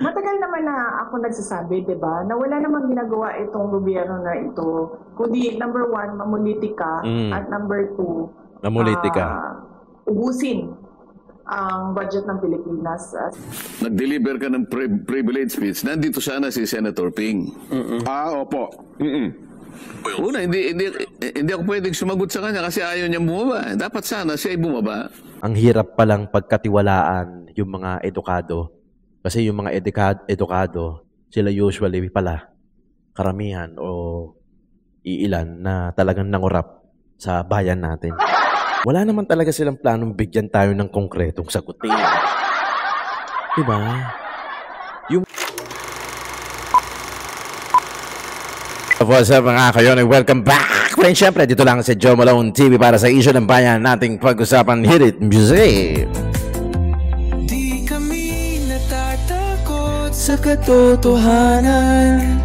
Matagal naman na ako nagsasabi, 'di ba, na wala namang ginagawa itong gobyerno na ito, kundi number one, mamulitika, at number two, Namulitika. ubusin ang budget ng Pilipinas. Nag-deliver ka ng privilege speech. Nandito sana si Senator Ping. Opo. Una, hindi ako pwedeng sumagot sa kanya kasi ayaw niya bumaba. Dapat sana siya ay bumaba. Ang hirap palang pagkatiwalaan yung mga edukado. Kasi yung mga edukado, sila usually pala, karamihan o iilan na talagang nangurap sa bayan natin. Wala naman talaga silang planong bigyan tayo ng konkretong sagutin. Diba? What's up mga kayon? Welcome back! Friends, syempre dito lang sa Joe Malone TV para sa issue ng bayan nating pag-usapan Hit It Music. Di kami natatakot sa katotohanan.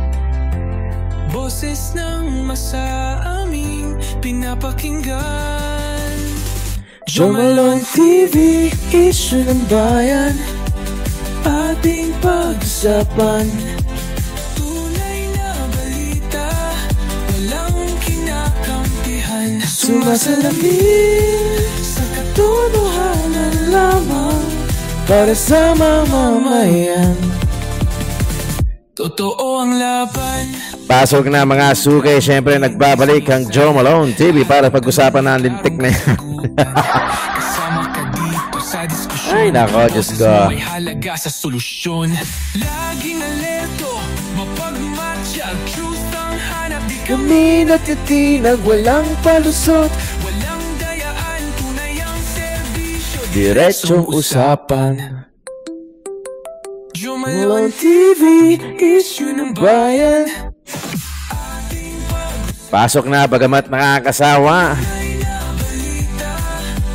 Boses ng masa aming pinapakinggan. Joe Malone TV, issue ng bayan, ating pag-usapan. Sumasalamin sa katotohanan lamang para sa mamamayan. Totoo ang laban. Pasok na mga suke, syempre nagbabalik ang Joe Malone TV para pag-usapan ng lintik na yan. Kasama ka dito sa diskusyon. Ay nako, Diyos ko. May halaga sa solusyon. Laging alerto, mapagmatya, truth ang hanap. Di kami natitinag, walang palusot, walang dayaan, tunay ang serbisyo, Diretsong usapan. Joe Malone TV, issue ng bayan. Pasok na bagamat nakakasawa.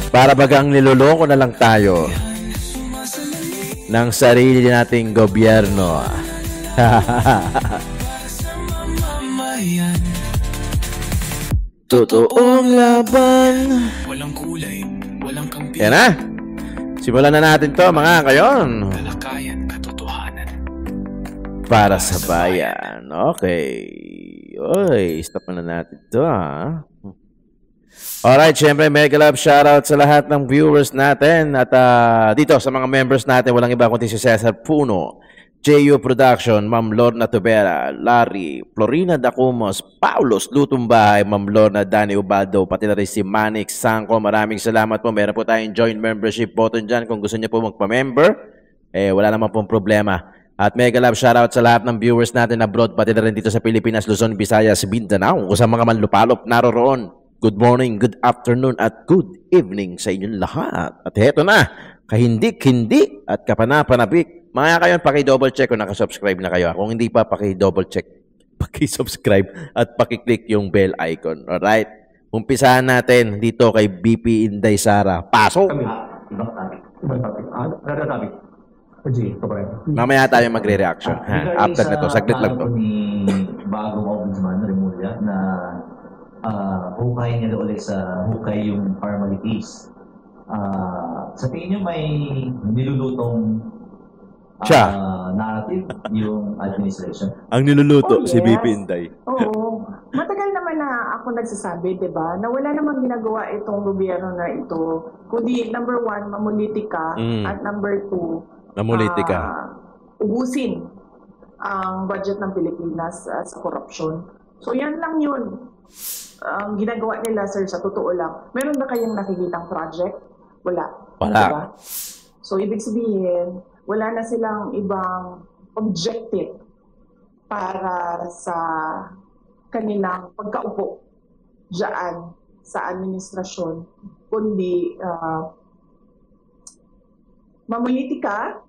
Para bagang niloloko na lang tayo ng sarili nating gobyerno. Totoong laban. Walang kulay, walang kampi. Yan na. Simulan na natin to mga kayon. Talakayan katotohanan. Para sa bayan. Okay. Oy, stop na natin to ha. Alright, syempre mega love shoutout sa lahat ng viewers natin at dito sa mga members natin, walang iba kundi si Cesar Puno, JU Production, Ma'am Lorna Tubera, Larry, Florina Dacumos, Paulos Lutumbahay, Ma'am Lorna Dani Ubado, pati na rin si Manix Sangko. Maraming salamat po. Meron po tayong join membership button dyan. Kung gusto niyo po magpa-member, wala naman pong problema. At mega love shoutout sa lahat ng viewers natin abroad, pati na rin dito sa Pilipinas, Luzon, Visayas, Mindanao, o sa mga manlupalop naroroon. Good morning, good afternoon, at good evening sa inyong lahat. At heto na, kahindik-hindi at kapanapanabik. Mga kayon, paki-double check kung nakasubscribe na kayo. Kung hindi pa, paki-double check, paki-subscribe at paki-click yung bell icon. Alright? Umpisahan natin dito kay BP Inday Sara. Pasok! Mamaya tayo magre-reaction. After na to, saglit lang to. Ni bagong ombudsman, Remulla, na hukay niya ulit sa hukay yung formalities. Sa tingin niyo may nilulutong narrative yung administration? Ang niluluto Oh, si yes. BP Inday. Oo. Matagal naman na ako nagsasabi, 'di ba, na wala namang ginagawa itong gobyerno na ito, kundi number one, mamulitika, at number two, Namulitika. ubusin ang budget ng Pilipinas sa korupsyon. So yan lang yun. Ang ginagawa nila, sir, sa totoo lang. Meron ba kayong nakikitang project? Wala. Wala. Diba? So ibig sabihin, wala na silang ibang objective para sa kanilang pagkaupo diyan sa administrasyon, kundi mamulitika.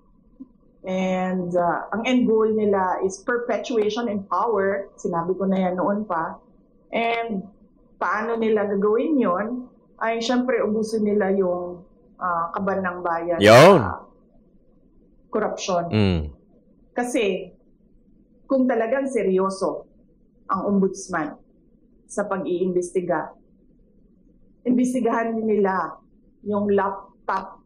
And ang end goal nila is perpetuation in power. Sinabi ko na yan noon pa. And paano nila gagawin yon? Ay syempre ubusin nila yung kaban ng bayan. Yun. Korupsyon. Kasi kung talagang seryoso ang ombudsman sa pag-iimbestiga, imbestigahan nila yung laptop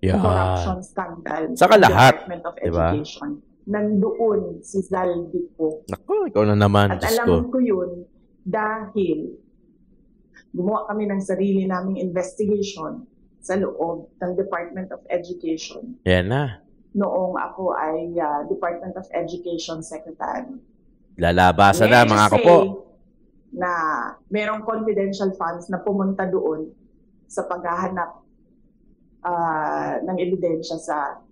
Yan. corruption scandal Saka ng lahat, Department of diba? Education. Nandoon si Zaldico. Naku, ikaw na naman, At Diyos ko. alam ko yun dahil gumawa kami ng sarili naming investigation sa loob ng Department of Education Yan na. noong ako ay Department of Education Secretary. Lalabasa na, Let's mga say kapo. na merong confidential funds na pumunta doon sa paghahanap ng ebidensya sa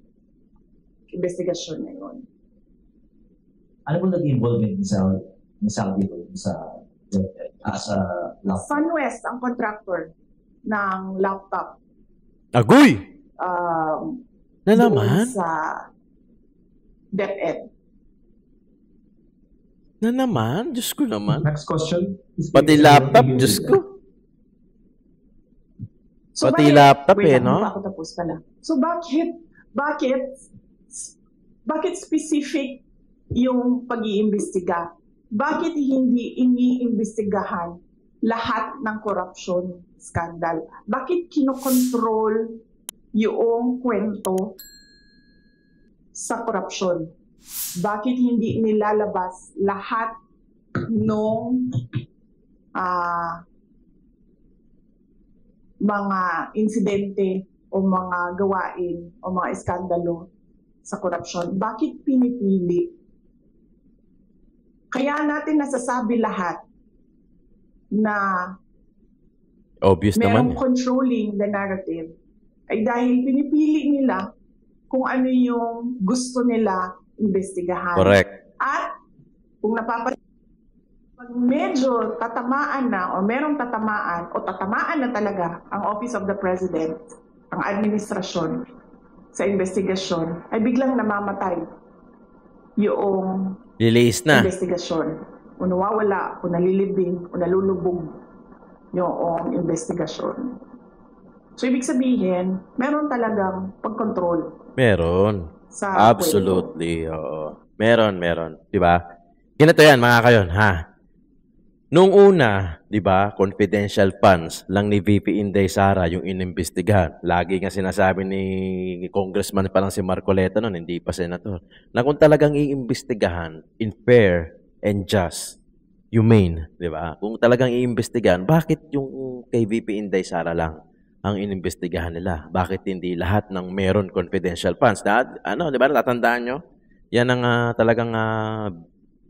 investigasyon na yun. Ano po naging involvement ni Saudi sa laptop? SunWest ang contractor ng laptop. Agoy! Na doon naman? sa DepEd. Na naman? Diyos ko naman. Next question. Pati laptop, Diyos ko. Pati laptop wait lang, no? hindi pa ako tapos pala. So bakit specific yung pag-iimbestiga? Bakit hindi iniimbestigahan lahat ng corruption scandal? Bakit kinokontrol yung kwento sa corruption? Bakit hindi nilalabas lahat ng mga insidente o mga gawain o mga iskandalo sa korupsyon? Bakit pinipili? Kaya natin nasasabi lahat na Obvious naman. merong controlling the narrative ay dahil pinipili nila kung ano yung gusto nila investigahan. Correct. At kung napapansin, pag medyo tatamaan na o merong tatamaan o tatamaan na talaga ang Office of the President, ang administrasyon sa investigasyon, ay biglang namamatay yung Release na. investigasyon. O nawawala, o nalilibing, o nalulubog yung investigasyon. So, ibig sabihin, meron talagang pagkontrol Meron. sa Absolutely. Oo. Meron. Diba? Ganito yan, mga kayon, ha? Nung una, di ba, confidential funds lang ni VP Inday Sara yung inimbestigahan. Lagi nga sinasabi ni Congressman pa lang si Marcoleta noon, hindi pa senator, na kung talagang iimbestigahan in fair and just, humane, di ba? Kung talagang iimbestigahan, bakit yung kay VP Inday Sara lang ang inimbestigahan nila? Bakit hindi lahat ng meron confidential funds? Di ba, natatandaan nyo? Yan ang talagang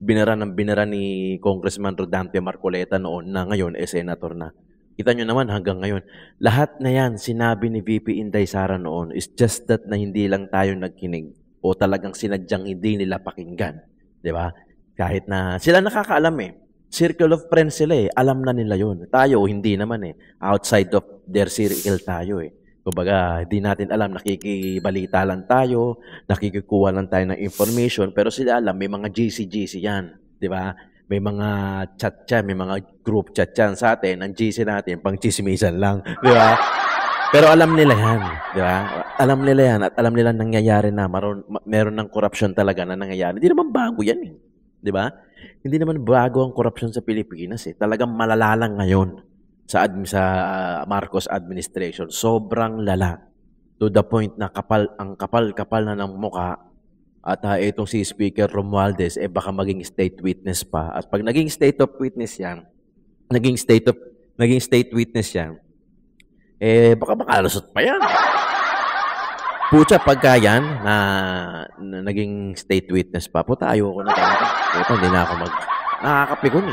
binara ni Congressman Rodante Marcoleta noon na ngayon senator na. Kita nyo naman hanggang ngayon. Lahat na yan sinabi ni VP Inday Sara noon is just that na hindi lang tayo nagkinig o talagang sinadyang hindi nila pakinggan. Di ba? Kahit na sila nakakaalam Circle of friends sila Alam na nila yun. Tayo, hindi naman Outside of their circle tayo Kumbaga, hindi natin alam, nakikibalita lang tayo, nakikikuha lang tayo ng information, pero sila alam, may mga GC yan, di ba? May mga chat yan, may mga group chat yan sa atin, ang GC natin, pang chismisan lang, di ba? Pero alam nila yan, di ba? Alam nila yan at alam nila nangyayari na, meron ng corruption talaga na nangyayari. Hindi naman bago yan di ba? Hindi naman bago ang corruption sa Pilipinas Talagang malala lang ngayon. Sa Marcos administration, sobrang lala. To the point na ang kapal na ng muka at itong si Speaker Romualdez baka maging state witness pa. At pag naging state witness yan, baka makalusot pa yan. Pucha, pagka yan na naging state witness pa, puta, ayoko na talaga. Puta, hindi na ako nakakapigon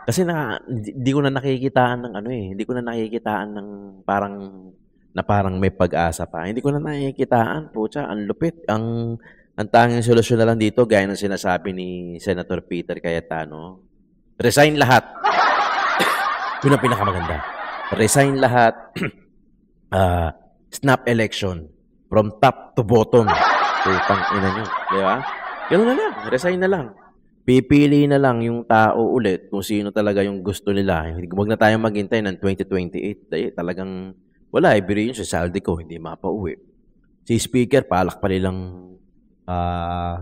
Kasi hindi ko na nakikitaan ng hindi ko na nakikitaan ng parang may pag-asa pa. Hindi ko na nakikitaan, pucha, ang lupit. Ang tanging solusyon na lang dito, gaya ng sinasabi ni Senator Peter Cayetano, resign lahat. Yun ang pinakamaganda. Resign lahat. Snap election. From top to bottom. Putang ina nyo. Di ba? Ganun na lang. Resign na lang. Pipili na lang yung tao ulit kung sino talaga yung gusto nila. Huwag na tayo maghintay ng 2028. Dahil talagang wala. Ibig yun si Zaldico, hindi mapauwi. Si Speaker, palak pa nilang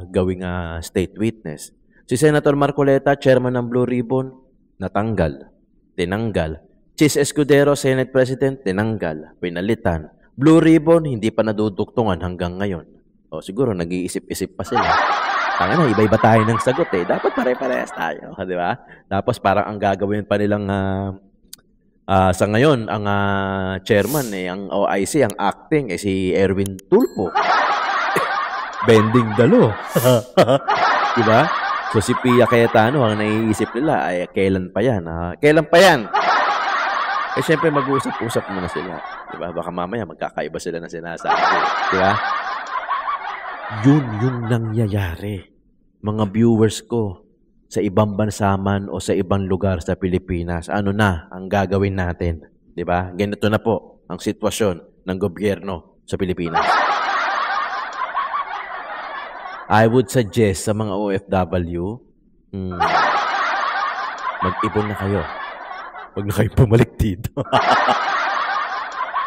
gawing state witness. Si Senator Marcoleta, chairman ng Blue Ribbon, natanggal. Tinanggal. Chis Escudero, Senate President, tinanggal. Pinalitan. Blue Ribbon, hindi pa naduduktungan hanggang ngayon. O siguro, nag-iisip-isip pa sila. Tanga na, iba-iba tayo ng sagot eh. Dapat pare-parehas tayo, di ba? Tapos parang ang gagawin pa nilang sa ngayon, ang chairman eh, ang OIC, ang acting eh, si Erwin Tulfo. Bending dalo. Di ba? So si Pia Cayetano, ang naiisip nila ay kailan pa yan? Kailan pa yan? Eh syempre mag-uusap-usap muna sila. Di ba? Baka mamaya magkakaiba sila na sinasabi. Di ba? Yun yung nangyayari. Mga viewers ko, sa ibang bansa man o sa ibang lugar sa Pilipinas, ano na ang gagawin natin? Di ba? Ganito na po ang sitwasyon ng gobyerno sa Pilipinas. I would suggest sa mga OFW, mag-ipon na kayo. Huwag na kayo pumalik dito.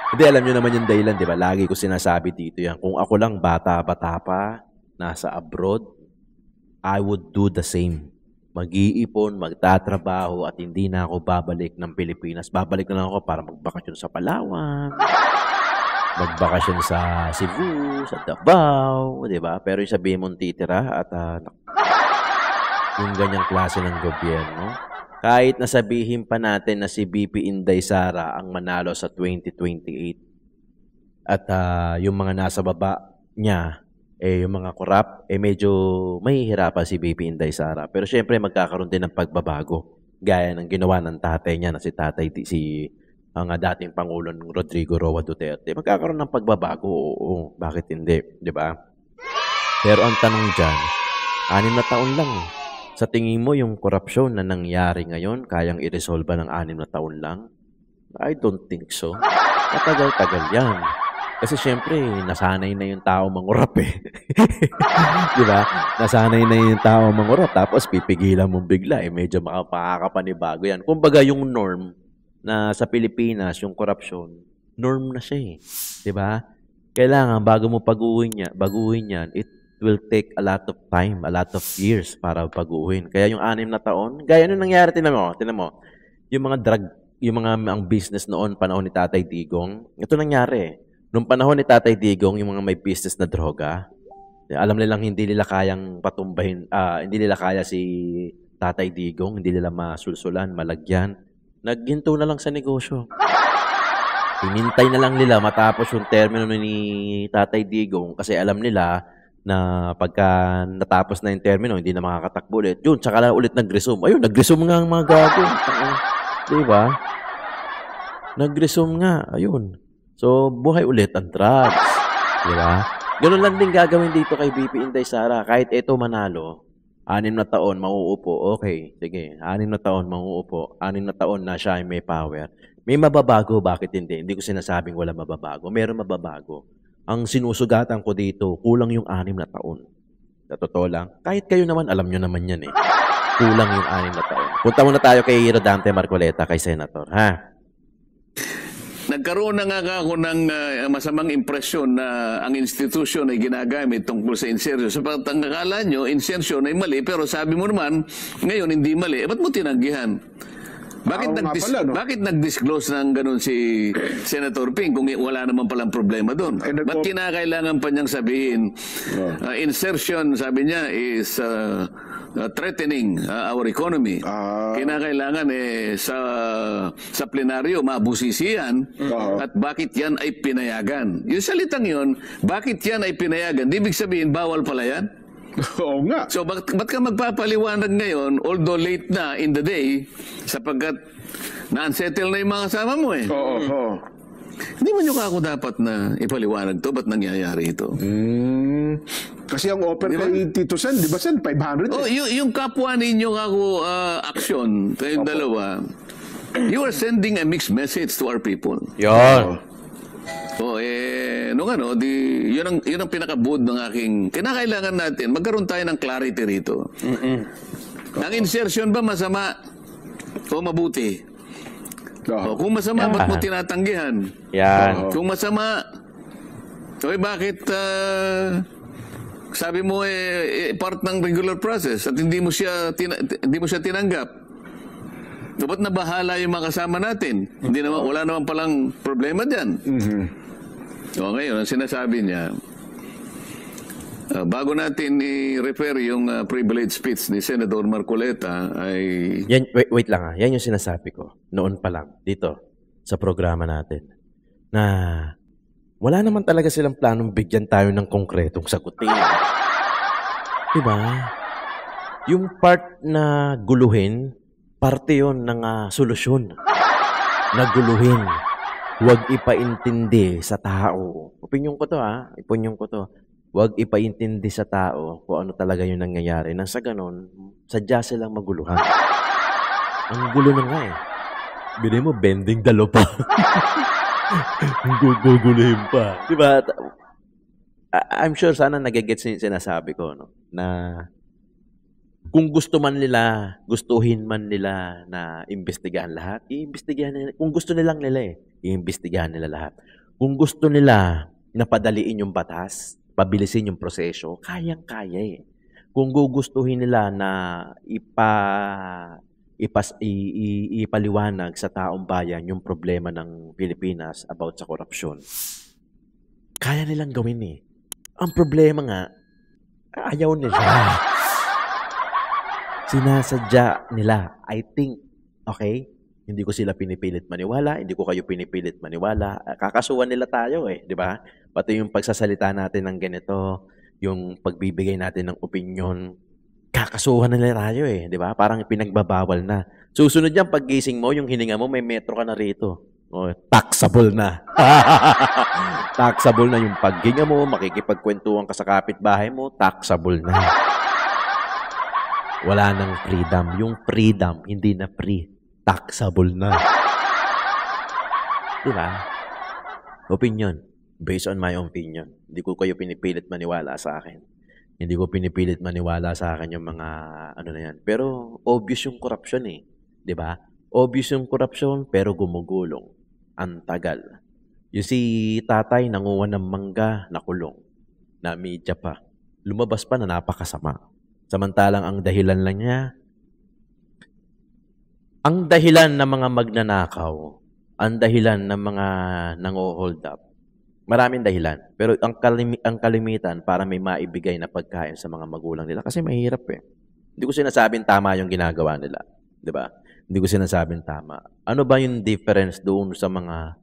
Hindi, alam nyo naman yung dahilan, di ba? Lagi ko sinasabi dito yan. Kung ako lang bata-bata pa, nasa abroad, I would do the same. Mag-iipon, magtatrabaho, at hindi na ako babalik ng Pilipinas. Babalik na lang ako para magbakasyon sa Palawan, magbakasyon sa Cebu, sa Davao, di ba? Pero yung sabihin mong titira at yung ganyang klase ng gobyerno, kahit nasabihin pa natin na si BP Inday Sara ang manalo sa 2028 at yung mga nasa baba niya, yung mga korap, medyo mahihirapan si BP Inday Sara. Pero syempre magkakaroon din ng pagbabago gaya ng ginawa ng tatay niya na si ang dating Pangulong Rodrigo Roa Duterte. Magkakaroon ng pagbabago, oo. Bakit hindi? Di ba? Pero ang tanong dyan, 6 na taon lang. Sa tingin mo, yung korupsyon na nangyari ngayon, kayang i-resolve ng 6 na taon lang? I don't think so. Matagal-tagal yan. Kasi syempre, nasanay na yung tao mangurap eh. Di ba? Nasanay na yung tao mangurap, tapos pipigilan mo bigla eh. Medyo makakapanibago yan. Kumbaga yung norm, na sa Pilipinas, yung korupsyon, norm na siya eh. Diba? Kailangan, bago mo baguhin yan, it will take a lot of time, a lot of years para baguhin. Kaya yung 6 na taon, gaya nung nangyari, tinan mo, yung mga drug, ang business noon, panahon ni Tatay Digong, ito nangyari. Nung panahon ni Tatay Digong, yung mga may business na droga, alam nilang hindi nila kayang patumbahin, hindi nila kaya si Tatay Digong, hindi nila masulsulan, malagyan. Naghinto na lang sa negosyo. Hinintay na lang nila matapos yung termino ni Tatay Digong kasi alam nila na pagka natapos na yung termino, hindi na makakatakbo ulit. Yun, tsaka lang ulit nag-resume. Ayun, nag-resume nga ang mga gago. Diba? Nag-resume nga. Ayun. So, buhay ulit ang drugs. Diba? Ganun lang din gagawin dito kay BP Inday Sara. Kahit ito manalo, 6 na taon, mauupo. Okay, sige. 6 na taon, mauupo. 6 na taon na siya ay may power. May mababago, bakit hindi? Hindi ko sinasabing wala mababago. Meron mababago. Ang sinusugatan ko dito, kulang yung 6 na taon. Sa totoo lang. Kahit kayo naman, alam nyo naman yan eh. Kulang yung 6 na taon. Punta muna tayo kay Rodante Marcoleta, kay Senator. Ha? Nagkaroon na nga ako ng masamang impresyon na ang institusyon ay ginagamit tungkol sa insertion. Sapagat ang akala nyo, insertion ay mali, pero sabi mo naman, ngayon hindi mali. Ba't mo tinanggihan? Bakit nag-disclose ng ganun si Senator Ping kung wala naman palang problema doon? Ba't kinakailangan pa niyang sabihin, insertion, sabi niya, is threatening our economy. Kinakailangan sa plenaryo mabusisian at bakit yan ay pinayagan. Yung salitang yun, bakit yan ay pinayagan? Di ibig sabihin, bawal pala yan? Oo nga. So, ba't ka magpapaliwanag ngayon, although late na in the day, sapagkat na-unsettle na yung mga kasama mo eh. Oo. Hindi mo nyo ako dapat na ipaliwanag to, ba't nangyayari ito? Kasi ang offer kay Tito Sen, di ba Sen, 500? Oh, yung kapwa ninyo ako action, kayong dalawa, you are sending a mixed message to our people. Yon. So, yun ang pinaka-bood ng aking, kinakailangan natin, magkaroon tayo ng clarity rito. Ang insertion ba masama o mabuti? O, kung masama, ba't mo tinatanggihan? Yan. Kung masama, bakit sabi mo part ng regular process at hindi mo siya tinanggap? Dapat na bahala yung mga kasama natin. Wala naman palang problema dyan. O ngayon, ang sinasabi niya, bago natin i-refer yung privilege speech ni Senator Marcoleta ay... Yan, wait lang Yan yung sinasabi ko. Noon pa lang, dito, sa programa natin. Na wala naman talaga silang planong bigyan tayo ng konkretong sagutin. Diba? Yung part na guluhin, parte yun ng solusyon. Naguluhin. Huwag ipaintindi sa tao. Opinyon ko to Opinyon ko to. Huwag ipaintindi sa tao kung ano talaga yung nangyayari. Nang sa ganon, sadya silang maguluhan. Ang gulo na nga Bili mo, bending dalo pa. Guguluhin pa. Diba? I'm sure sana nagigets yung sinasabi ko, no? Na kung gustuhin man nila na imbestigahan lahat, iimbestigahan nila. Kung gusto nilang nila iimbestigahan nila lahat. Kung gusto nila na padaliin yung batas, pabilisin yung proseso, kayang-kaya Kung gugustuhin nila na ipaliwanag sa taong bayan yung problema ng Pilipinas about sa korupsyon, kaya nilang gawin Ang problema nga, ayaw nila. Sinasadya nila. I think, okay? Hindi ko sila pinipilit maniwala, hindi ko kayo pinipilit maniwala. Kakasuhan nila tayo di ba? Pati yung pagsasalita natin ng ganito, yung pagbibigay natin ng opinion, kakasuhan nila tayo di ba? Parang pinagbabawal na. Susunod yan, paggising mo, yung hininga mo, may metro ka na rito. Taxable na. Taxable na yung paghinga mo, makikipagkwentuhan ka sa kapitbahay mo, taxable na. Wala nang freedom. Yung freedom, hindi na free. Taxable na. Diba? Opinion. Based on my opinion. Hindi ko kayo pinipilit maniwala sa akin. Hindi ko pinipilit maniwala sa akin yung mga ano na yan. Pero obvious yung corruption Diba? Obvious yung corruption pero gumugulong. Ang tagal. Yung si tatay nanguha ng mangga, nakulong. Na media pa. Lumabas pa na napakasama. Samantalang ang dahilan lang niya, ang dahilan ng mga magnanakaw, ang dahilan ng mga nango-hold up, maraming dahilan. Pero ang kalimitan para may maibigay na pagkain sa mga magulang nila. Kasi mahirap Hindi ko sinasabing tama yung ginagawa nila. Diba? Hindi ko sinasabing tama. Ano ba yung difference doon sa mga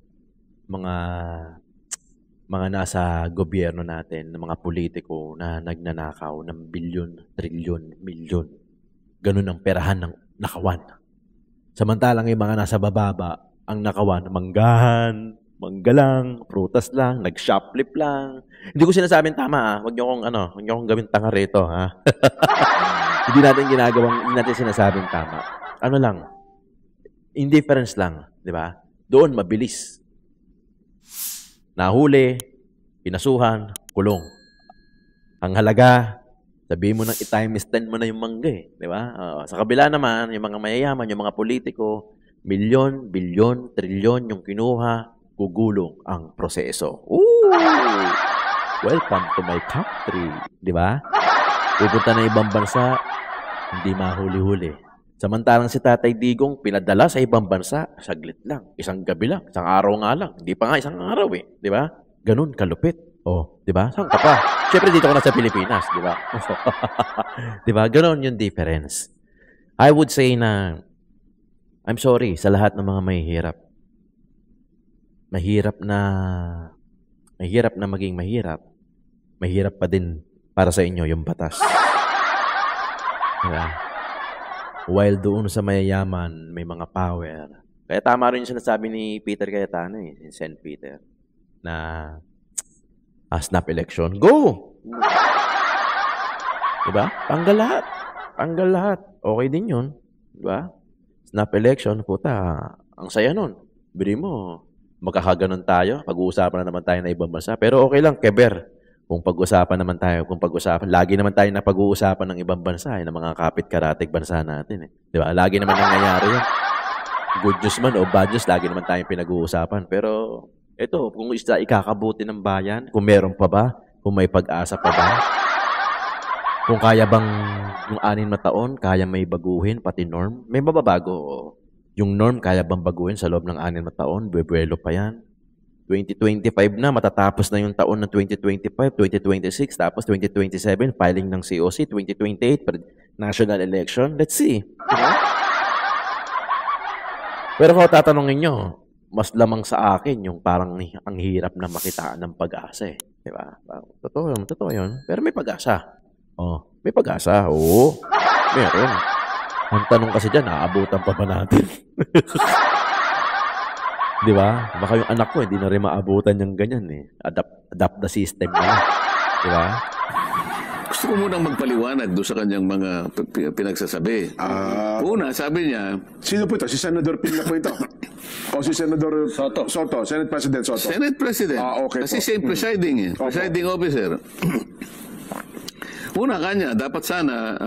nasa gobyerno natin, ng mga politiko na nagnanakaw ng bilyon, trilyon, milyon. Ganun ang perahan ng nakawan. Samantalang yung mga nasa bababa, ang nakawan, manggahan, manggalang, prutas lang, nag-shoplift lang. Hindi ko sinasabing tama Huwag niyo kong gawin tanga rito Hindi natin sinasabing tama. Ano lang, indifference lang, di ba? Doon mabilis. Nahuli, pinasuhan, kulong. Ang halaga, sabihin mo nang i-times 10 mo na yung mangga di ba? Sa kabila naman, yung mga mayayaman, yung mga politiko, milyon, bilyon, trilyon yung kinuha, gugulong ang proseso. Ooh! Welcome to my country, di ba? Pupunta na ibang bansa, hindi mahuli-huli. Samantalang si Tatay Digong pinadala sa ibang bansa, saglit lang, isang gabi lang, isang araw nga lang, hindi pa nga isang araw di ba? Ganun kalupit. Di ba? Saan ka pa? Siyempre dito ko na sa Pilipinas, di ba? Di ba? Ganun yung difference. I would say na I'm sorry sa lahat ng mga mahihirap. Mahirap na maging mahirap. Mahirap pa din para sa inyo yung batas. Diba? While doon sa mayayaman, may mga power. Kaya tama rin yung sinasabi ni Peter Cayetano si St. Peter, na snap election, go! Diba? Tanggal lahat. Okay din yun. Diba? Snap election, puta, ang saya nun. Bili mo, magkakaganon tayo, pag-uusapan na naman tayo na ibang bansa. Pero okay lang, keber. Kung lagi naman tayo na pag-uusapan ng ibang bansa, ng mga kapit-karatig bansa natin. Di ba? Lagi naman nangyayari yan. Good news man o bad news, lagi naman tayong pinag-uusapan. Pero, ito, kung ikakabuti ng bayan, kung meron pa ba, kung may pag-asa pa ba, kung kaya bang yung 6 na taon, kaya may baguhin, pati norm, may mababago. Yung norm, kaya bang baguhin sa loob ng 6 na taon, buwelo pa yan. 2025 na, matatapos na yung taon ng 2025, 2026, tapos 2027, filing ng COC, 2028, national election. Let's see. Diba? Pero kung tatanungin nyo, mas lamang sa akin yung parang ang hirap na makitaan ng pag-asa eh. Diba? Totoo yun. Pero may pag-asa. Oh, may pag-asa. Oo. Meron. Ang tanong kasi dyan, aabutan pa ba natin? Di ba? Baka yung anak ko, hindi na rin maabutan yung ganyan eh. Adapt the system na. Di ba? Gusto ko munang magpaliwanag doon sa kanyang mga pinagsasabi. Una, sabi niya, Sino po ito? Si Senador Ping na po ito? O si Senador Soto? Senate President Soto? Senate President. Okay Kasi po. siya yung presiding eh. Presiding officer. Una kanya, dapat sana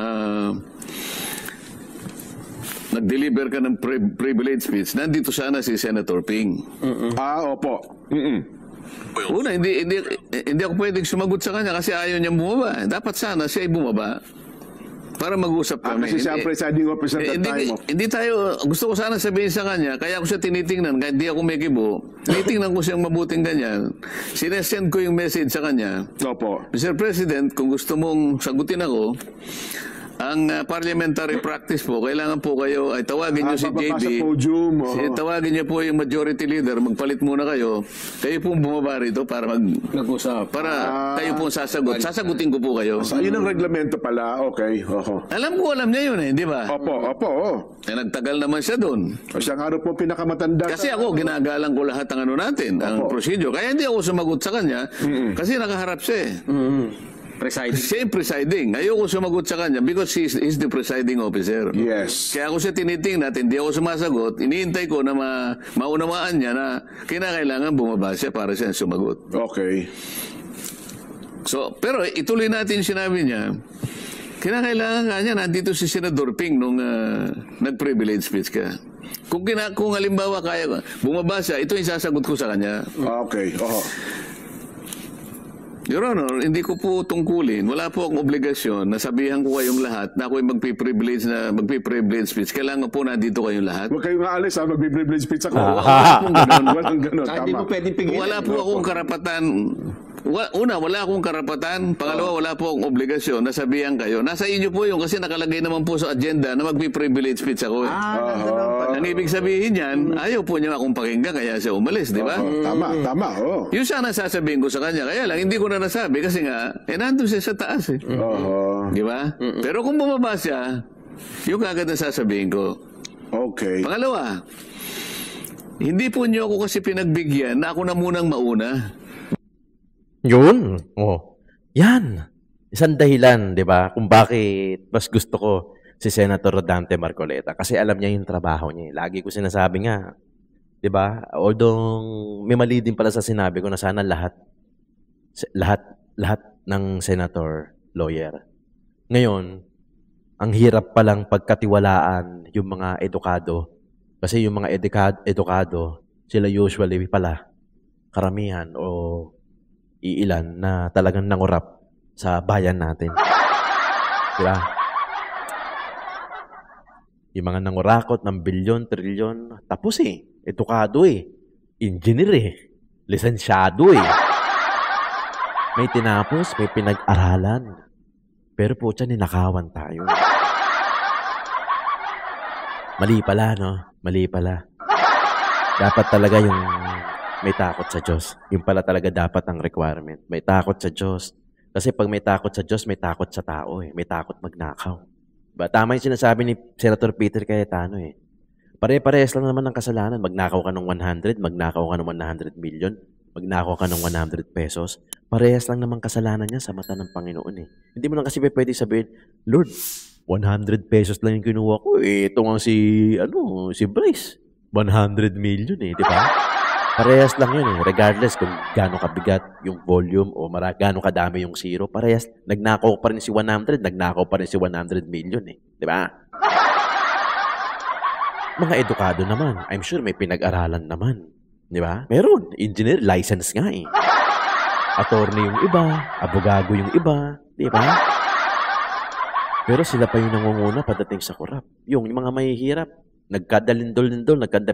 nag-deliver ka ng privilege speech. Nandito sana si Senator Ping. Opo. Una, hindi ako pwedeng sumagot sa kanya kasi ayaw niyang bumaba. Dapat sana siya ay bumaba para mag-usap kami. Kasi siya ang presiding officer that time. Hindi tayo, gusto ko sana sabihin sa kanya, kaya ako siya tinitingnan, kahit di ako may kibo, tinitingnan ko siyang mabuting ganyan. Sinesend ko yung message sa kanya. Opo. Mr. President, kung gusto mong sagutin ako, ang parliamentary practice po, kailangan po kayo ay tawagin nyo si bababa JB. sa podium, Tawagin nyo po yung majority leader, magpalit muna kayo. Kayo pong bumaba rito para mag-usap. Para kayo pong sasagot. Sasagutin ko po kayo. So, yun ang reglamento pala. Okay. Alam niya yun eh, di ba? Opo. Nagtagal naman siya doon. Siya nga rin po pinakamatanda. Kasi ako, ginagalang ko lahat ang ano natin, ang procedure. Kaya hindi ako sumagot sa kanya kasi nakaharap siya eh. Presiding. Siya yung presiding. Ayoko sumagot sa kanya because he's the presiding officer. Yes. Kaya ako siya tinitingnan, hindi ako sumasagot. Iniintay ko na maunawaan niya na kinakailangan bumaba siya para siya sumagot. Okay. So, pero ituloy natin yung sinabi niya. Kinakailangan nga niya, nandito si Senador Ping nung nag-privilege speech ka. Kung halimbawa kaya bumaba siya, ito yung sasagot ko sa kanya. Okay. Your Honor, hindi ko po tungkulin. Wala po akong obligasyon na sabihan ko kayong lahat na ako'y magpi-privilege speech. Kailangan po nandito kayong lahat. Huwag kayong aalis, magbi-privilege speech ako. Walang ganun. Hindi mo pwedeng pigilan. Wala po akong karapatan. Wala akong karapatan. Pangalawa, wala po akong obligasyon na sabihan kayo. Nasa inyo po yun kasi nakalagay naman po sa agenda na magpi-privilege speech ako. Ang ibig sabihin yan, ayaw po niya akong pakinggan kaya siya umalis, di ba? Tama. Yun sana sasabihin ko sa kanya. Kaya lang, hindi ko na nasabi kasi nga, nandun siya sa taas eh. Di ba? Pero kung bumaba siya, yung kagad na sasabihin ko. Okay. Pangalawa, hindi po niyo ako kasi pinagbigyan na ako na munang mauna. Yun. Yan. Isang dahilan, di ba, kung bakit mas gusto ko si Senator Rodante Marcoleta. Kasi alam niya yung trabaho niya. Lagi ko sinasabi nga, di ba, although may mali din pala sa sinabi ko na sana lahat ng senator, lawyer. Ngayon, ang hirap palang pagkatiwalaan yung mga edukado. Kasi yung mga edukado, sila usually pala, karamihan o iilan na talagang nangurap sa bayan natin. Diba? Yung mga nangurakot ng bilyon, trilyon, tapos edukado engineer lisensyado May tinapos, may pinag-aralan. Pero po siya, ninakawan tayo. Mali pala, no? Mali pala. Dapat talaga yung may takot sa Diyos. Yung pala talaga dapat ang requirement. May takot sa Diyos. Kasi pag may takot sa Diyos, may takot sa tao May takot magnakaw. Diba? Tama yung sinasabi ni Senator Peter Cayetano Pare-parehas lang naman ng kasalanan. Magnakaw ka ng 100, magnakaw ka ng 100 million, magnakaw ka ng 100 pesos. Parehas lang naman kasalanan niya sa mata ng Panginoon Hindi mo lang kasi pwede sabihin, Lord, 100 pesos lang yung kinuha ko. Ito nga si Bryce. 100 million di ba? Parehas lang yun regardless kung gaano kabigat yung volume o gaano kadami yung zero. Parehas, nagnakaw pa rin si 100, nagnakaw pa rin si 100 million di ba? Mga edukado naman, I'm sure may pinag-aralan naman. Di ba? Meron, engineer, license nga Attorney yung iba, abogado yung iba, di ba? Pero sila pa yung nangunguna pagdating sa korap. Yung mga mahihirap, Nagkadalindol-lindol, nagkanda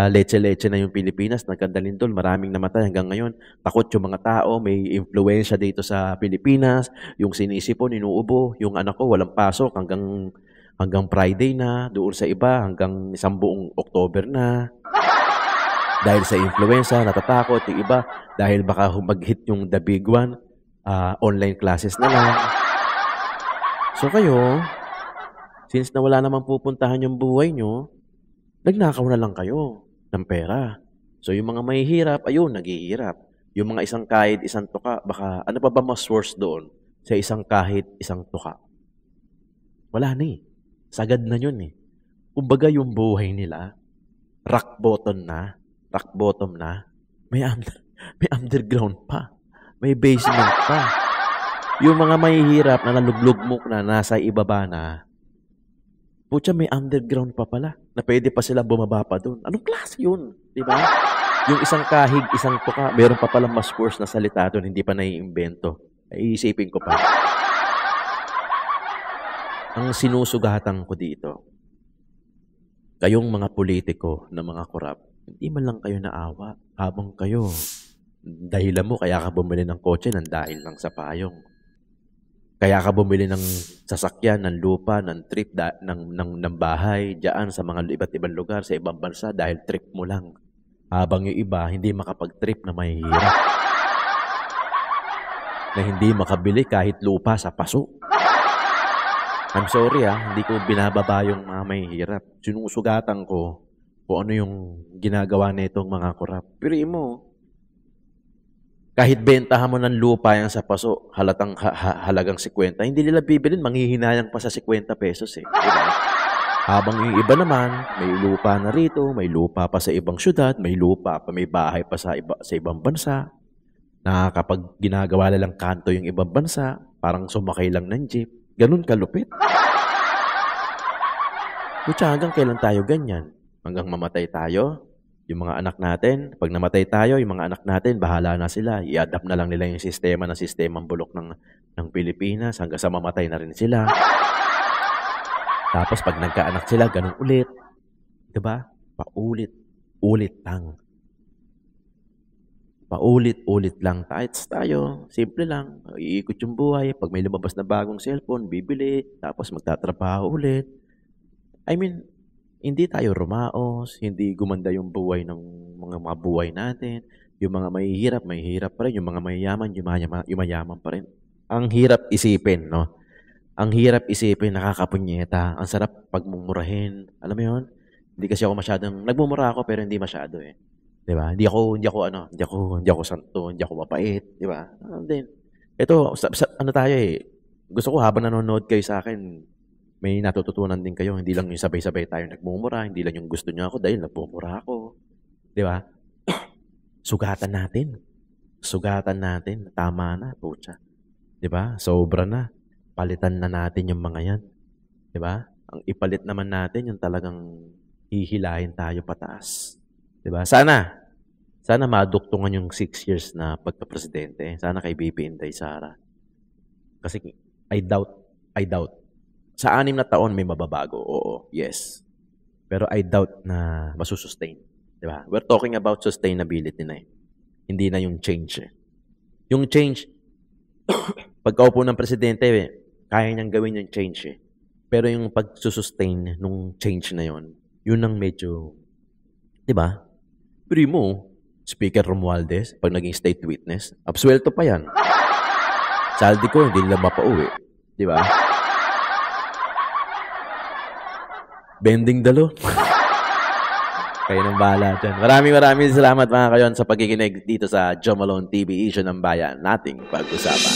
leche-leche na yung Pilipinas, nagkadalindol, maraming namatay hanggang ngayon. Takot yung mga tao, may influensya dito sa Pilipinas, yung sinisipon, inuubo, yung anak ko walang pasok hanggang Friday na, doon sa iba hanggang isang buong October na. Dahil sa influenza, natatakot yung iba dahil baka mag-hit yung the big one, online classes na lang. So kayo, since na wala namang pupuntahan yung buhay nyo, nagnakaw na lang kayo ng pera. So yung mga mahihirap, ayun, naghihirap. Yung mga isang kahit, isang tuka, baka ano pa ba mas worse doon sa isang kahit, isang tuka? Wala na eh. Sagad na yun eh. Kumbaga yung buhay nila, rock bottom na, may underground pa, may basement pa. Yung mga mahihirap na naluglugmok na nasa ibaba na, putya, may underground pa pala na pwede pa sila bumaba pa doon. Anong klase yun? Diba? Yung isang kahig, isang tuka, meron pa pala mas worse na salita doon, hindi pa naiimbento. Ay, isipin ko pa. Ang sinusugatan ko dito, kayong mga politiko na mga korap, hindi man lang kayo naawa habang kayo. Dahilan mo, kaya ka bumili ng kotse ng dahil lang sa payong. Kaya ka bumili ng sasakyan, ng lupa, ng trip, ng bahay, diyan sa mga iba't ibang lugar, sa ibang bansa, dahil trip mo lang. Habang yung iba, hindi makapag-trip na mahihirap. Na hindi makabili kahit lupa sa paso. I'm sorry hindi ko binababa yung mga mahihirap. Sinusugatan ko kung ano yung ginagawa nitong mga korap. Pero mo, kahit bentahan mo ng lupa yan sa paso, halagang 50, hindi nila bibilin, manghihinayang pa sa 50 pesos eh. Diba? Habang yung iba naman, may lupa na rito, may lupa pa sa ibang syudad, may lupa pa, may bahay pa sa ibang bansa. Nakakapag ginagawa lang kanto yung ibang bansa, parang sumakay lang ng jeep. Ganun kalupit. Kutsa, hanggang kailan tayo ganyan? Hanggang mamatay tayo? Yung mga anak natin, pag namatay tayo, yung mga anak natin, bahala na sila. I-adapt na lang nila yung sistemang bulok ng Pilipinas hanggang sa mamatay na rin sila. Tapos pag nagkaanak sila, ganun ulit. Diba? Paulit-ulit lang. Paulit-ulit lang. Tayo, simple lang. Iikot yung buhay. Pag may lumabas na bagong cellphone, bibili. Tapos magtatrabaho ulit. I mean, hindi tayo rumaos, hindi gumanda yung buhay ng mga buhay natin. Yung mga mahihirap pa rin. Yung mga mayayaman, yumayaman pa rin. Ang hirap isipin, no? Ang hirap isipin, nakakapunyeta. Ang sarap pagmumurahin. Alam mo yun? Hindi kasi ako masyadong, nagmumura ako pero hindi masyado eh. Diba? Hindi ako santo, hindi ako mapait. Diba? Then, ito, ano tayo eh. Gusto ko habang nanonood kayo sa akin, may natututunan din kayo. Hindi lang yung sabay-sabay tayo nagmumura. Hindi lang yung gusto niyo ako dahil nagmumura ako. Di ba? Sugatan natin. Tama na, pucha. Di ba? Sobra na. Palitan na natin yung mga yan. Di ba? Ang ipalit naman natin yung talagang hihilahin tayo pataas. Di ba? Sana maduktungan yung 6 years na pagka-presidente. Sana kay BP Inday Sara. Kasi I doubt. Sa 6 na taon may mababago. Oo, yes. Pero I doubt na masusustain. Diba? We're talking about sustainability na eh. Hindi na yung change eh. Yung change, pagkaupo ng presidente, kaya niyang gawin yung change eh. Pero yung pagsusustain nung change na yon, yun ang medyo, diba? Pero mo, Speaker Romualdez, pag naging state witness, absuelto pa yan. Saldi ko, hindi nila mapauwi. Diba? Bending dalo. Kayo nang bahala dyan. Maraming salamat mga kayon sa pagkikinig dito sa Joe Malone TV, Isyu ng Bayan, nating pag-usapan.